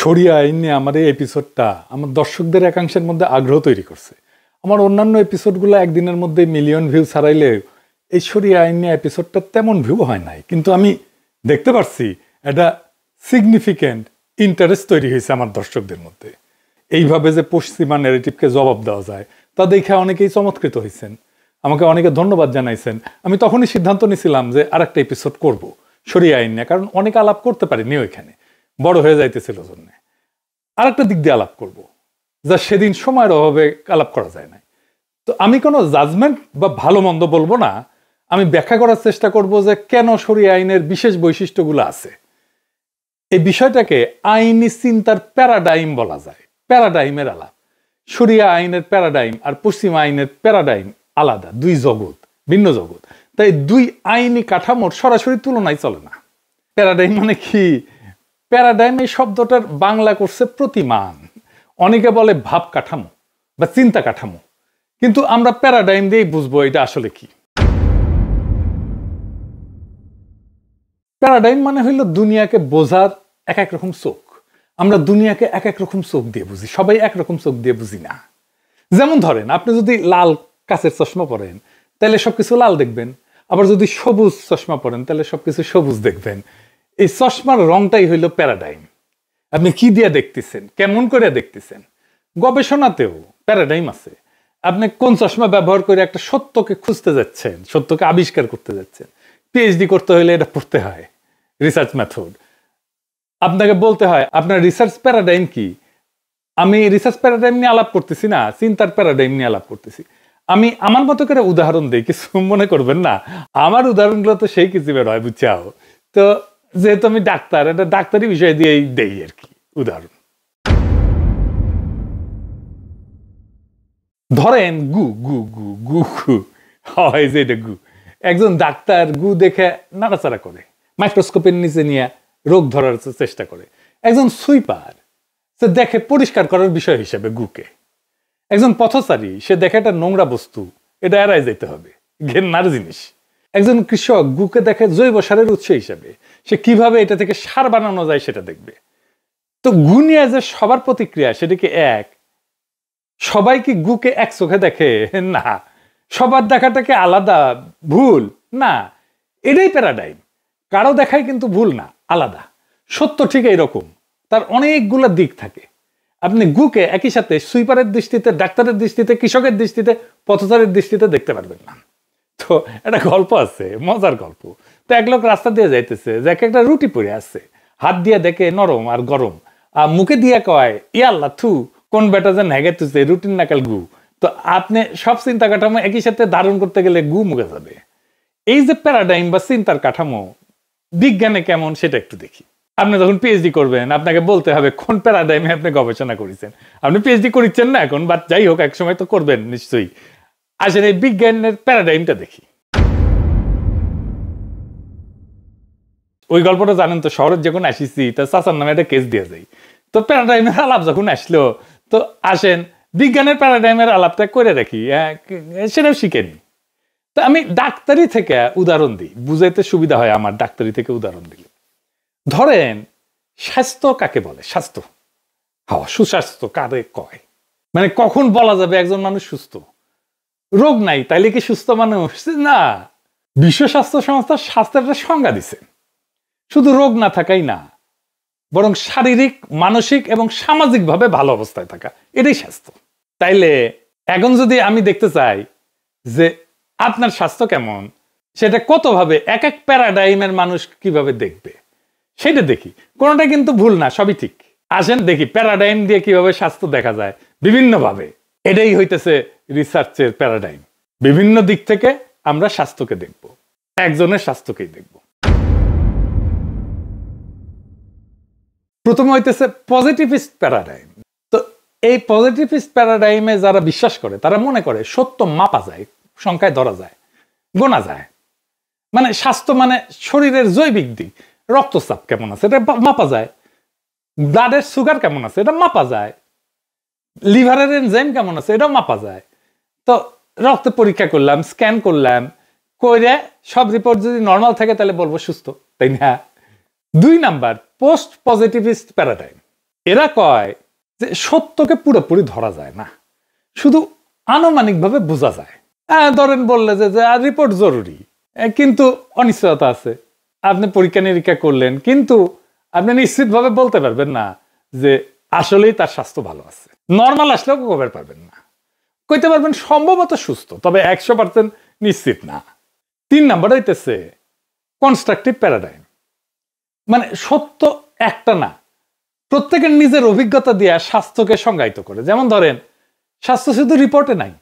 শরিয়া আইন নিয়ে আমার এই এপিসোডটা আমার দর্শকদের একাংশের মধ্যে আগ্রহ তৈরি করছে। আমার অন্যান্য এপিসোডগুলো একদিনের মধ্যে মিলিয়ন ভিউ ছাড়াইলে এই শরিয়া আইন নিয়ে এপিসোডটা তেমন ভিউ হয় নাই, কিন্তু আমি দেখতে পারছি একটা সিগনিফিক্যান্ট ইন্টারেস্ট তৈরি হয়েছে আমার দর্শকদের মধ্যে। এইভাবে যে পশ্চিমা ন্যারেটিভকে জবাব দেওয়া যায় তা দেখে অনেকেই চমৎকৃত হয়েছেন, আমাকে অনেকে ধন্যবাদ জানাইছেন। আমি তখনই সিদ্ধান্ত নিয়েছিলাম যে আরেকটা এপিসোড করব শরিয়া আইন নিয়ে, কারণ অনেক আলাপ করতে পারিনি, ওইখানে বড় হয়ে যাইতেছিল জন্য। আরেকটা দিক দিয়ে আলাপ করব যা সেদিন সময়ের অভাবে আলাপ করা যায় না। তো আমি কোনো জাজমেন্ট বা ভালো মন্দ বলবো না, আমি ব্যাখ্যা করার চেষ্টা করব যে কেন শরিয়া আইনের বিশেষ বৈশিষ্ট্যগুলো আছে। এই বিষয়টাকে আইনি চিন্তার প্যারাডাইম বলা যায়, প্যারাডাইমের আলাপ। শরিয়া আইনের প্যারাডাইম আর পশ্চিমা আইনের প্যারাডাইম আলাদা, দুই জগৎ, ভিন্ন জগৎ। তাই দুই আইনি কাঠামোর সরাসরি তুলনায় চলে না। প্যারাডাইম মানে কি? প্যারাডাইম এই শব্দটার বাংলা করছে প্রতিমান, অনেকে বলে ভাব কাঠামো বা চিন্তা কাঠামো, কিন্তু আমরা প্যারাডাইম দিয়েই বুঝবো এটা আসলে কি। প্যারাডাইম মানে হইল দুনিয়াকে বোঝার এক এক রকম চোখ। আমরা দুনিয়াকে এক এক রকম চোখ দিয়ে বুঝি, সবাই একরকম চোখ দিয়ে বুঝি না। যেমন ধরেন, আপনি যদি লাল কাচের চশমা পরেন তাহলে সবকিছু লাল দেখবেন, আবার যদি সবুজ চশমা পরেন তাহলে সবকিছু সবুজ দেখবেন। এই চশমার রংটাই হইল প্যারাডাইম। আপনি কি দিয়ে দেখতেছেন, কেমন করে দেখতেছেন। গবেষণাতেও প্যারাডাইম আছে। আপনি কোন চশমা ব্যবহার করে একটা সত্যকে খুঁজতে যাচ্ছেন, সত্যকে আবিষ্কার করতে যাচ্ছেন। পিএইচডি করতে হলে এটা পড়তে হয়, রিসার্চ মেথড। আপনাকে বলতে হয় আপনার রিসার্চ প্যারাডাইম কি। আমি রিসার্চ প্যারাডাইম নিয়ে আলাপ করতেছি না, চিন্তার প্যারাডাইম নিয়ে আলাপ করতেছি। আমি আমার মতো করে উদাহরণ দিই, কিছু মনে করবেন না। আমার উদাহরণগুলো তো সেই কিছু বের হয়, বুঝছাও তো। যেহেতু আমি ডাক্তার, এটা ডাক্তারি বিষয় দিয়েই দেই আর কি উদাহরণ। ধরেন গু গু গু গু গু হয় যে এটা গু। একজন ডাক্তার গু দেখে নাড়াচাড়া করে, মাইক্রোস্কোপের নিচে নিয়ে রোগ ধরার চেষ্টা করে। একজন সুইপার সে দেখে পরিষ্কার করার বিষয় হিসেবে গুকে। একজন পথচারী সে দেখে একটা নোংরা বস্তু, এটা এড়াই যেতে হবে, ঘেন্নার জিনিস। একজন কৃষক গুকে দেখে জৈব সারের উৎস হিসেবে, সে কিভাবে এটা থেকে সার বানানো যায় সেটা দেখবে। তো গু নিয়ে যে সবার প্রতিক্রিয়া সেটা কি এক? সবাই কি গুকে এক চোখে দেখে? না। সবার দেখাটাকে আলাদা, ভুল না। এটাই প্যারাডাইম। কারো দেখাই কিন্তু ভুল না, আলাদা। সত্য ঠিক এইরকম, তার অনেকগুলো দিক থাকে। আপনি গুকে একই সাথে সুইপারের দৃষ্টিতে, ডাক্তারের দৃষ্টিতে, কৃষকের দৃষ্টিতে, পথচারীর দৃষ্টিতে দেখতে পারবেন না। তো একটা গল্প আছে, মজার গল্প। তো এক লোক রাস্তা দিয়ে যাইতেছে, যে একটা রুটি পড়ে আছে, হাত দিয়ে দেখে নরম আর গরম, আর মুখে দিয়ে কয় ইয়াল্লা থু, কোন বেটা যে নেগে তুছে রুটিন নাকাল গু। তো আপনি সব চিন্তা কাঠামো একই সাথে ধারণ করতে গেলে গু মুখে যাবে। এই যে প্যারাডাইম বা চিন্তার কাঠামো বিজ্ঞানে কেমন সেটা একটু দেখি। আপনি যখন পিএইচডি করবেন আপনাকে বলতে হবে কোন প্যারাডাইমে আপনি গবেষণা করেছেন। আপনি পিএইচডি করছেন না এখন, বাট যাই হোক এক সময় তো করবেন নিশ্চয়ই। আসলে এই বিজ্ঞানের প্যারাডাইমটা দেখি। ওই গল্পটা জানেন তো, শহরের যখন আসিছি তা চাচার নামে একটা কেস দিয়ে যাই। তো প্যারাডাইমের আলাপ যখন আসলো, তো আসেন বিজ্ঞানের প্যারাডাইমের আলাপটা করে রাখি, সেটাও শিখেনি। তো আমি ডাক্তারি থেকে উদাহরণ দিই, বুঝাইতে সুবিধা হয় আমার ডাক্তারি থেকে উদাহরণ দিলে। ধরেন স্বাস্থ্য কাকে বলে? স্বাস্থ্য, সুস্বাস্থ্য কারে কয়? মানে কখন বলা যাবে একজন মানুষ সুস্থ? রোগ নাই তাইলে কি সুস্থ মানুষ? না। বিশ্ব স্বাস্থ্য সংস্থা স্বাস্থ্যের একটা সংজ্ঞা দিছে, শুধু রোগ না থাকাই না, বরং শারীরিক, মানসিক এবং সামাজিক ভাবে ভালো অবস্থায় থাকা, এটাই স্বাস্থ্য। তাইলে এখন যদি আমি দেখতে চাই যে আপনার স্বাস্থ্য কেমন, সেটা কতভাবে এক এক প্যারাডাইমের মানুষ কিভাবে দেখবে সেটা দেখি। কোনোটা কিন্তু ভুল না, সবই ঠিক। আসেন দেখি প্যারাডাইম দিয়ে কিভাবে স্বাস্থ্য দেখা যায় বিভিন্নভাবে। এটাই হইতেছে রিসার্চের প্যারাডাইম। বিভিন্ন দিক থেকে আমরা স্বাস্থ্যকে দেখব, একজনের স্বাস্থ্যকেই দেখব। প্রথমে হইতেছে পজিটিভিস্ট প্যারাডাইম। তো এই পজিটিভিস্ট প্যারাডাইমে যারা বিশ্বাস করে তারা মনে করে সত্য মাপা যায়, সংখ্যায় ধরা যায়, গোনা যায়। মানে স্বাস্থ্য মানে শরীরের জৈবিক দিক, রক্তচাপ কেমন আছে এটা মাপা যায়, ব্লাডের সুগার কেমন আছে এটা মাপা যায়, লিভারের এনজাইম কেমন আছে এটা মাপা যায়। তো রক্ত পরীক্ষা করলাম, স্ক্যান করলাম, করে সব রিপোর্ট যদি নর্মাল থাকে তাহলে বলবো সুস্থ, তাই না? 2 নাম্বার পোস্ট পজিটিভিস্ট প্যারাডাইম। এরা কয় যে সত্যকে পুরোপুরি ধরা যায় না, শুধু আনুমানিকভাবে বোঝা যায়। ধরেন বললে যে রিপোর্ট জরুরি, কিন্তু অনিশ্চয়তা আছে। আপনি পরীক্ষা নিরীক্ষা করলেন, কিন্তু আপনি নিশ্চিতভাবে বলতে পারবেন না যে আসলেই তার স্বাস্থ্য ভালো আছে। নর্মাল আসলেও কবে পারবেন না, কইতে পারবেন সম্ভবত সুস্থ, তবে 100% নিশ্চিত না। 3 নাম্বার হইতেছে কনস্ট্রাকটিভ প্যারাডাইম, মানে সত্য একটা না, প্রত্যেকের নিজের অভিজ্ঞতা দিয়ে স্বাস্থ্যকে সংজ্ঞায়িত করে। যেমন ধরেন, স্বাস্থ্য শুধু রিপোর্টে নাই,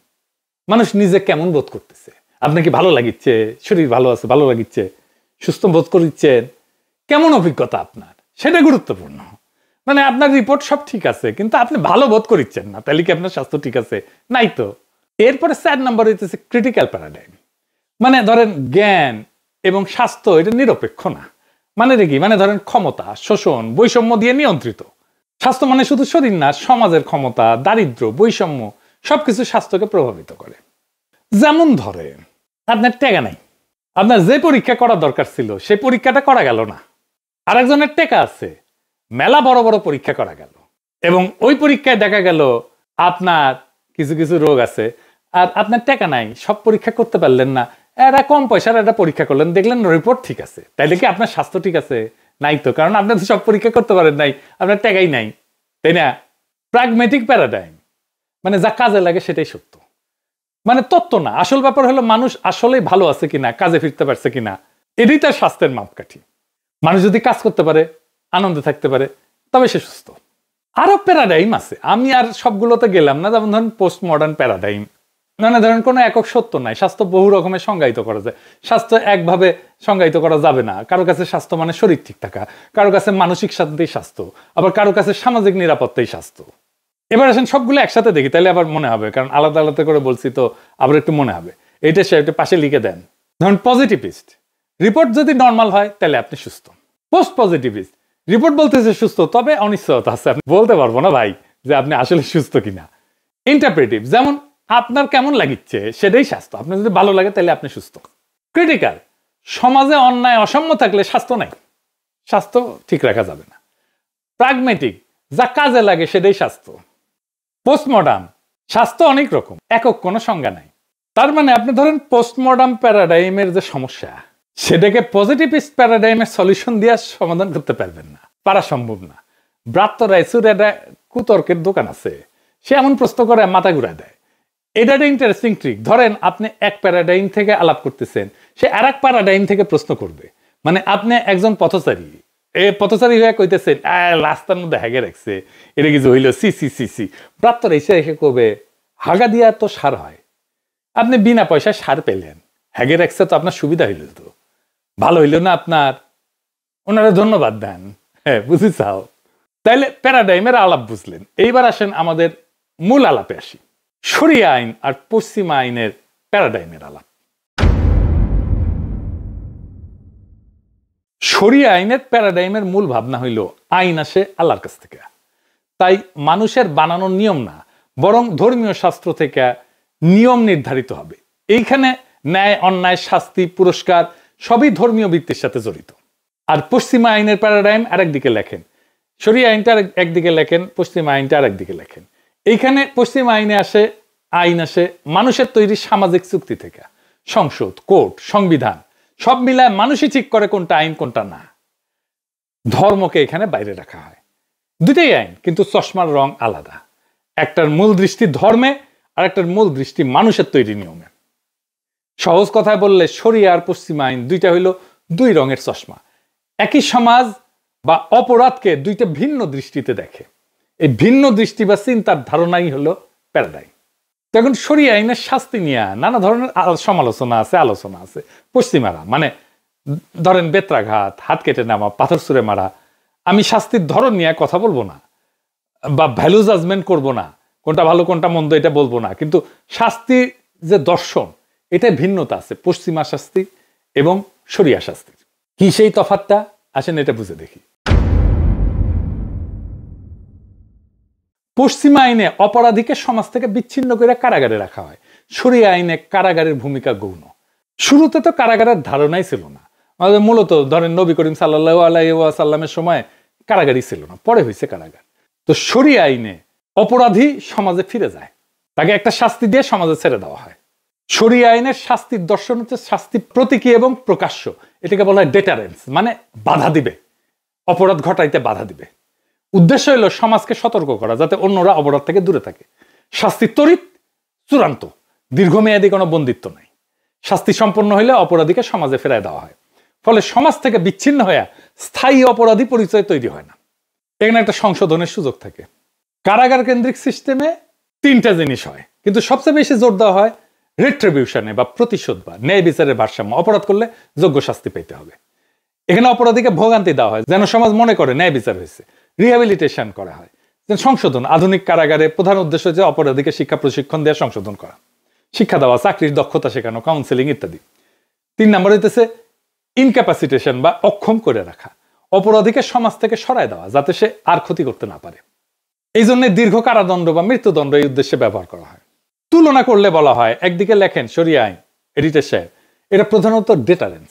মানুষ নিজে কেমন বোধ করতেছে, আপনার কি ভালো লাগিচ্ছে, শরীর ভালো আছে, ভালো লাগিচ্ছে, সুস্থ বোধ করছেন, কেমন অভিজ্ঞতা আপনার, সেটা গুরুত্বপূর্ণ। মানে আপনার রিপোর্ট সব ঠিক আছে, কিন্তু আপনি ভালো বোধ করছেন না, তাহলে কি আপনার স্বাস্থ্য ঠিক আছে? নাই তো। এরপরে 4 নাম্বার হইতেছে ক্রিটিক্যাল প্যারাডাইম, মানে ধরেন জ্ঞান এবং স্বাস্থ্য এটা নিরপেক্ষ না। মানে কি, মানে ধরেন ক্ষমতা, শোষণ, বৈষম্য দিয়ে নিয়ন্ত্রিত। স্বাস্থ্য মানে শুধু শরীর না, সমাজের ক্ষমতা, দারিদ্র, বৈষম্য সবকিছু স্বাস্থ্যকে প্রভাবিত করে। যেমন ধরেন আপনার টাকা নাই, আপনার যে পরীক্ষা করা দরকার ছিল সেই পরীক্ষাটা করা গেল না। আরেকজনের টাকা আছে, মেলা বড় বড় পরীক্ষা করা গেল, এবং ওই পরীক্ষায় দেখা গেল আপনার কিছু কিছু রোগ আছে, আর আপনার টাকা নাই, সব পরীক্ষা করতে পারলেন না। এরা কম পয়সার একটা পরীক্ষা করলেন, দেখলেন রিপোর্ট ঠিক আছে, তাইলে কি আপনার স্বাস্থ্য ঠিক আছে? নাই তো, কারণ আপনার সব পরীক্ষা করতে পারেন নাই, আপনার টাকাই নাই, তাই না? প্র্যাগম্যাটিক প্যারাডাইম, মানে যা কাজে লাগে সেটাই সত্য, মানে তত্ত্ব না। আসল ব্যাপার হলো মানুষ আসলেই ভালো আছে কিনা, কাজে ফিরতে পারছে কিনা, এটাই তার স্বাস্থ্যের মাপকাঠি। মানুষ যদি কাজ করতে পারে, আনন্দে থাকতে পারে, তবে সে সুস্থ। আরো প্যারাডাইম আছে, আমি আর সবগুলোতে গেলাম না। যেমন ধরেন পোস্ট মডার্ন প্যারাডাইম, মানে ধরেন কোনো একক সত্য নাই, স্বাস্থ্য বহু রকমের সংজ্ঞায়িত করা যায়। স্বাস্থ্য একভাবে সংজ্ঞায়িত করা যাবে না। কারো কাছে স্বাস্থ্য মানে শরীর ঠিক থাকা, কারো কাছে মানসিক শান্তিই স্বাস্থ্য, আবার কারো কাছে সামাজিক নিরাপত্তাই স্বাস্থ্য। এবার আসেন সবগুলো একসাথে দেখি, তাহলে আবার মনে হবে, কারণ আলাদা আলাদা করে বলছি তো আবার একটু মনে হবে। এইটা সে একটা পাশে লিখে দেন। ধরুন পজিটিভিস্ট, রিপোর্ট যদি নর্মাল হয় তাহলে আপনি সুস্থ। পোস্ট পজিটিভিস্ট, রিপোর্ট বলতেছে সুস্থ, তবে অনিশ্চয়তা আছে, আপনি বলতে পারবো না ভাই যে আপনি আসলে সুস্থ কিনা। ইন্টারপ্রেটিভ, যেমন আপনার কেমন লাগিচ্ছে সেটাই স্বাস্থ্য, আপনার যদি ভালো লাগে তাহলে আপনি সুস্থ। ক্রিটিক্যাল, সমাজে অন্যায় অসাম্য থাকলে স্বাস্থ্য নাই, স্বাস্থ্য ঠিক রাখা যাবে না। প্র্যাগম্যাটিক, যা কাজে লাগে সেটাই স্বাস্থ্য। পোস্টমডার্ন, স্বাস্থ্য অনেক রকম, একক কোনো সংজ্ঞা নাই। তার মানে আপনি ধরেন পোস্টমডার্ন প্যারাডাইমের যে সমস্যা, সেটাকে পজিটিভিস্ট প্যারাডাইমের সলিউশন দিয়ে সমাধান করতে পারবেন না, পারা সম্ভব না। ব্রাত্য রাইসুর একটা কুতর্কের দোকান আছে, সে এমন প্রশ্ন করে মাথা ঘুরায় দেয়। এটা একটা ইন্টারেস্টিং ট্রিক। ধরেন আপনি এক প্যারাডাইম থেকে আলাপ করতেছেন, সে আর এক প্যারাডাইম থেকে প্রশ্ন করবে। মানে আপনি একজন পথচারী, পথচারী হয়ে কইতেছেন রাস্তার মধ্যে হ্যাগে রাখছে, এটা কিছু হইলো, সি সি সি সি। প্রাপ্তরা এসে কবে হাগা দিয়া তো সার হয়, আপনি বিনা পয়সায় সার পেলেন, হ্যাগে রাখছে তো আপনার সুবিধা হইল, তো ভালো হইল না আপনার? ওনারা ধন্যবাদ দেন, হ্যাঁ বুঝি চাও। তাইলে প্যারাডাইমের আলাপ বুঝলেন। এইবার আসেন আমাদের মূল আলাপে আসি, শরিয়া আইন আর পশ্চিমা আইনের প্যারাডাইমের আলাপ। শরিয়া আইনের প্যারাডাইমের মূল ভাবনা হইল আইন আসে আল্লাহর কাছ থেকে, তাই মানুষের বানানোর নিয়ম না, বরং ধর্মীয় শাস্ত্র থেকে নিয়ম নির্ধারিত হবে। এইখানে ন্যায়, অন্যায়, শাস্তি, পুরস্কার সবই ধর্মীয় ভিত্তির সাথে জড়িত। আর পশ্চিমা আইনের প্যারাডাইম আরেকদিকে লেখেন, শরিয়া আইনটা একদিকে লেখেন, পশ্চিমা আইনটা আরেকদিকে লেখেন। এইখানে পশ্চিমা আইন আসে মানুষের তৈরি সামাজিক চুক্তি থেকে, সংসদ, কোর্ট, সংবিধান সব মিলায় মানুষই ঠিক করে কোনটা আইন কোনটা না। ধর্মকে এখানে বাইরে রাখা হয়। দুটাই আইন, কিন্তু চশমার রং আলাদা। একটার মূল দৃষ্টি ধর্মে, আর একটার মূল দৃষ্টি মানুষের তৈরি নিয়মে। সহজ কথায় বললে শরিয়া আর পশ্চিমা আইন দুইটা হইল দুই রঙের চশমা। একই সমাজ বা অপরাধকে দুইটা ভিন্ন দৃষ্টিতে দেখে। এই ভিন্ন দৃষ্টি বা চিন্তার ধারণাই হলো প্যারাডাইম। তখন শরিয়া আইনের শাস্তি নিয়ে নানা ধরনের সমালোচনা আছে, আলোচনা আছে। পশ্চিমারা মানে ধরেন বেত্রাঘাত, হাত কেটে নেওয়া, পাথর ছুঁড়ে মারা। আমি শাস্তির ধরন নিয়ে কথা বলবো না, বা ভ্যালু জাজমেন্ট করবো না, কোনটা ভালো কোনটা মন্দ এটা বলবো না, কিন্তু শাস্তি যে দর্শন, এটা ভিন্নতা আছে পশ্চিমা শাস্তি এবং শরিয়া শাস্তির। কি সেই তফাৎটা, আসেন এটা বুঝে দেখি। পশ্চিমা আইনে অপরাধীকে সমাজ থেকে বিচ্ছিন্ন করে কারাগারে রাখা হয়, শরিয়া আইনে কারাগারের ভূমিকা গৌণ। শুরুতে তো কারাগারের ধারণাই ছিল না, আমাদের মূলত ধরেন নবী করিম সাল্লাল্লাহু আলাইহি ওয়াসাল্লামের সময় কারাগারই ছিল না, পরে হয়েছে কারাগার। তো শরিয়া আইনে অপরাধী সমাজে ফিরে যায়, তাকে একটা শাস্তি দিয়ে সমাজে ছেড়ে দেওয়া হয়। শরিয়া আইনের শাস্তির দর্শন হচ্ছে শাস্তি প্রতীকী এবং প্রকাশ্য। এটাকে বলা হয় ডেটারেন্স, মানে বাধা দিবে, অপরাধ ঘটাইতে বাধা দিবে। উদ্দেশ্য হলো সমাজকে সতর্ক করা যাতে অন্যরা অপরাধ থেকে দূরে থাকে। শাস্তি ত্বরিত, চূড়ান্ত, দীর্ঘমেয়াদী কোনো বন্দিত্ব নাই। শাস্তি সম্পন্ন হইলে অপরাধীকে সমাজে ফেরায় দেওয়া হয়। ফলে সমাজ থেকে বিচ্ছিন্ন হয়ে স্থায়ী অপরাধী পরিচয় তৈরি হয় না। এখানে একটা সংশোধনের সুযোগ থাকে। কারাগার কেন্দ্রিক সিস্টেমে তিনটা জিনিস হয়, কিন্তু সবচেয়ে বেশি জোর দেওয়া হয় রিট্রিবিউশনে বা প্রতিশোধ বা ন্যায় বিচারের ভারসাম্য। অপরাধ করলে যোগ্য শাস্তি পেতে হবে। এখানে অপরাধীকে ভোগান্তি দেওয়া হয় যেন সমাজ মনে করে ন্যায় বিচার হয়েছে। রিহ্যাবিলিটেশন করা হয়, সংশোধন। আধুনিক কারাগারে প্রধান উদ্দেশ্য হচ্ছে অপরাধীকে শিক্ষা প্রশিক্ষণ দেওয়া, সংশোধন করা, শিক্ষা দেওয়া, চাকরির দক্ষতা শেখানো, কাউন্সেলিং ইত্যাদি। 3 নম্বর হইতেছে ইনক্যাপাসিটেশন বা অক্ষম করে রাখা। অপরাধীকে সমাজ থেকে সরায় দেওয়া যাতে সে আর ক্ষতি করতে না পারে। এই জন্য দীর্ঘ কারাদণ্ড বা মৃত্যুদণ্ড এই উদ্দেশ্যে ব্যবহার করা হয়। তুলনা করলে বলা হয়, একদিকে লেখেন শরিয়া আইন, এডিটর সাহেব, এটা প্রধানত ডেটারেন্স,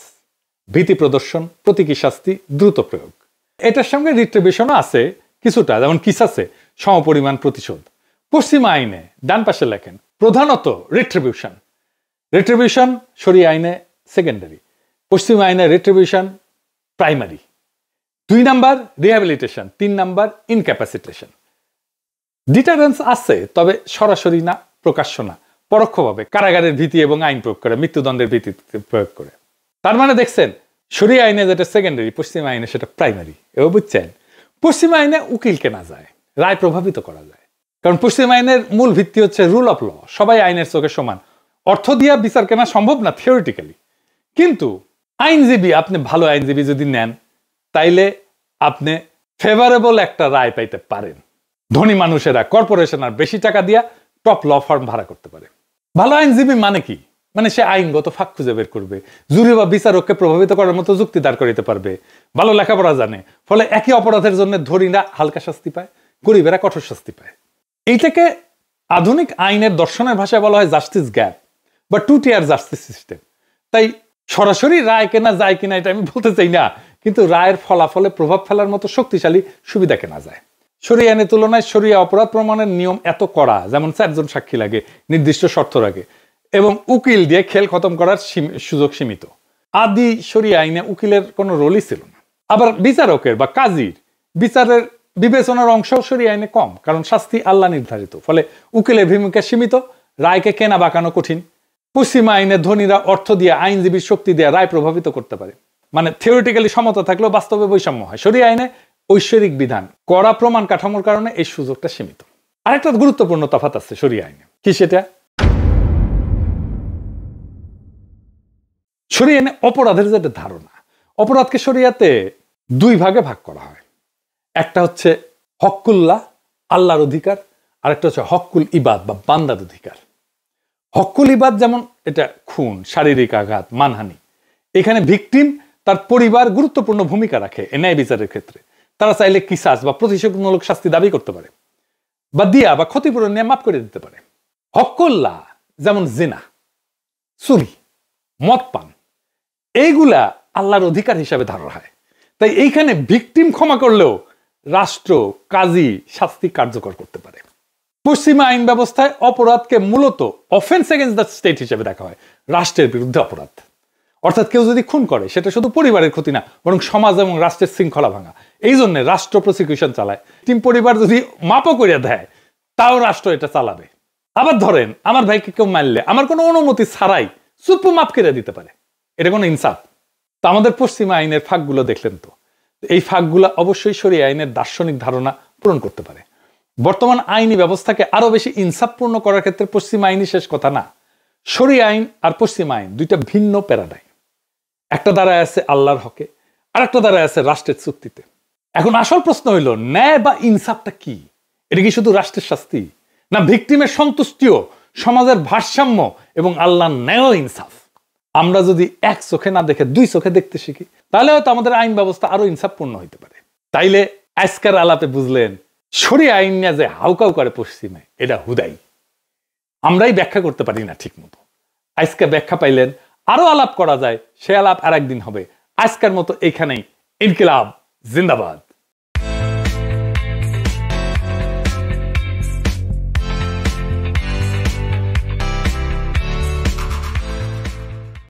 ভীতি প্রদর্শন, প্রতীকী শাস্তি, দ্রুত প্রয়োগ। এটার সঙ্গে রিট্রিবিউশনও আছে কিছুটা, যেমন কিসাসে সমপরিমাণ প্রতিশোধ। পশ্চিমা আইনে ডান পাশে লেখেন প্রধানত রিট্রিবিউশন। রিট্রিবিউশন শরিয়া আইনে সেকেন্ডারি, পশ্চিমা আইনে retribution primary. 2 number rehabilitation, 3 number ইনক্যাপাসিটেশন। Deterrence আছে, তবে সরাসরি না, প্রকাশ্য না, পরোক্ষভাবে কারাগারের ভীতি এবং আইন প্রয়োগ করে, মৃত্যুদণ্ডের ভিত্তিতে প্রয়োগ করে। তার মানে দেখছেন শরিয়া আইনে যেটা সেকেন্ডারি, পশ্চিমা আইনে সেটা প্রাইমারি। এও বুঝছেন? পশ্চিমা আইনে উকিল কেনা যায়, রায় প্রভাবিত করা যায়। কারণ পশ্চিমা আইনের মূল ভিত্তি হচ্ছে রুল অফ ল, সবাই আইনের চোখে সমান। অর্থ দিয়া বিচার কেনা সম্ভব না থিওরিটিক্যালি, কিন্তু আইনজীবী, আপনি ভালো আইনজীবী যদি নেন তাইলে আপনি ফেভারেবল একটা রায় পাইতে পারেন। ধনী মানুষেরা, কর্পোরেশন আর বেশি টাকা দিয়া টপ ল ফার্ম ভাড়া করতে পারে। ভালো আইনজীবী মানে কি? মানে সে আইনগত ফাঁক খুঁজে বের করবে, জুরি বা বিচারককে প্রভাবিত করার মতো যুক্তি দাঁড় করিতে পারবে, ভালো লেখাপড়া জানে। ফলে একই অপরাধের জন্য ধনীরা হালকা শাস্তি পায়, গরিবেরা কঠোর শাস্তি পায়। এইটাকে আধুনিক আইনের দর্শনের ভাষায় বলা হয় জাস্টিস গ্যাপ বা 2 টিয়ার জাস্টিস সিস্টেম। তাই সরাসরি রায় কেনা যায় কিনা এটা আমি বলতে চাই না, কিন্তু রায়ের ফলাফলে প্রভাব ফেলার মতো শক্তিশালী সুবিধা কেনা যায়। শরিয়া আইনের তুলনায় শরিয়া অপরাধ প্রমাণের নিয়ম এত কড়া, যেমন 4 জন সাক্ষী লাগে, নির্দিষ্ট শর্ত রাখে, এবং উকিল দিয়ে খেল খতম করার সুযোগ সীমিত। আদি শরিয়া আইনে উকিলের কোনো রোলই ছিল না। আবার বিচারকের বা কাজীর বিচারের বিবেচনার অংশ শরিয়া আইনে কম, কারণ শাস্তি আল্লাহ নির্ধারিত। ফলে উকিলের ভূমিকা সীমিত, রায়কে কেনা বাঁকানো কঠিন। পশ্চিমা আইনে ধনীরা অর্থ দিয়ে, আইনজীবীর শক্তি দিয়ে রায় প্রভাবিত করতে পারে। মানে থিওরিটিক্যালি সমতা থাকলেও বাস্তবে বৈষম্য হয়। শরিয়া আইনে ঐশ্বরিক বিধান, কড়া প্রমাণ কাঠামোর কারণে এই সুযোগটা সীমিত। আরেকটা গুরুত্বপূর্ণ তফাৎ আছে শরিয়া আইনে, কি সেটা? শরিয়া আইনে অপরাধের যেটা ধারণা, অপরাধকে শরিয়াতে 2 ভাগে ভাগ করা হয়। একটা হচ্ছে হক্কুল্লাহ, আল্লাহর অধিকার, আর একটা হচ্ছে হক্কুল ইবাদ বা বান্দার অধিকার। হক্কুল ইবাদ যেমন এটা খুন, শারীরিক আঘাত, মানহানি। এখানে ভিকটিম, তার পরিবার গুরুত্বপূর্ণ ভূমিকা রাখে ন্যায় বিচারের ক্ষেত্রে। তারা চাইলে কিসাস বা প্রতিশোধমূলক শাস্তি দাবি করতে পারে, বা দিয়া বা ক্ষতিপূরণ নিয়ে মাফ করে দিতে পারে। হক্কুল্লাহ যেমন জিনা, চুরি, মদ পান, এইগুলা আল্লাহর অধিকার হিসাবে ধরা হয়। তাই এইখানে ভিকটিম ক্ষমা করলেও রাষ্ট্র, কাজী শাস্তি কার্যকর করতে পারে। পশ্চিমা আইন ব্যবস্থায় অপরাধকে মূলত অফেন্স এগেইনস্ট দ্য স্টেট হিসেবে দেখা হয়, রাষ্ট্রের বিরুদ্ধে অপরাধ। অর্থাৎ কেউ যদি খুন করে সেটা শুধু পরিবারের ক্ষতি না, বরং সমাজ এবং রাষ্ট্রের শৃঙ্খলা ভাঙা। এই জন্য রাষ্ট্র প্রসিকিউশন চালায়। টিম পরিবার যদি মাপও করে দেয় তাও রাষ্ট্র এটা চালাবে। আবার ধরেন আমার ভাইকে কেউ মারলে আমার কোনো অনুমতি ছাড়াই চুপ মাপ করে দিতে পারে, এটা কোনো ইনসাফ? তো আমাদের পশ্চিমা আইনের ফাঁকগুলো দেখলেন তো, এই ফাঁকগুলো অবশ্যই শরিয়া আইনের দার্শনিক ধারণা পূরণ করতে পারে। বর্তমান আইনি ব্যবস্থাকে আরো বেশি ইনসাফপূর্ণ করার ক্ষেত্রে পশ্চিমা আইনই শেষ কথা না। শরিয়া আইন আর পশ্চিমা আইন 2টা ভিন্ন প্যারাডাইম। একটা দাঁড়ায় আছে আল্লাহর হকে, আর একটা দাঁড়ায় আছে রাষ্ট্রের চুক্তিতে। এখন আসল প্রশ্ন হইল, ন্যায় বা ইনসাফটা কি? এটা কি শুধু রাষ্ট্রের শাস্তি, না ভিকটিমের সন্তুষ্টিও, সমাজের ভারসাম্য এবং আল্লাহর ন্যায় ইনসাফ? আমরা যদি এক চোখে না দেখে 2 চোখে দেখতে শিখি, তাহলে হয়তো আমাদের আইন ব্যবস্থা আরো ইনসাফপূর্ণ হইতে পারে। তাইলে আজকের আলাপে বুঝলেন শরিয়া আইন নিয়ে যে হাউকাউ করে পশ্চিমে, এটা হুদাই, আমরাই ব্যাখ্যা করতে পারি না ঠিক মতো। আজকে ব্যাখ্যা পাইলেন, আরো আলাপ করা যায়, সে আলাপ আরেকদিন হবে। আজকের মতো এখানেই। ইনকিলাব জিন্দাবাদ।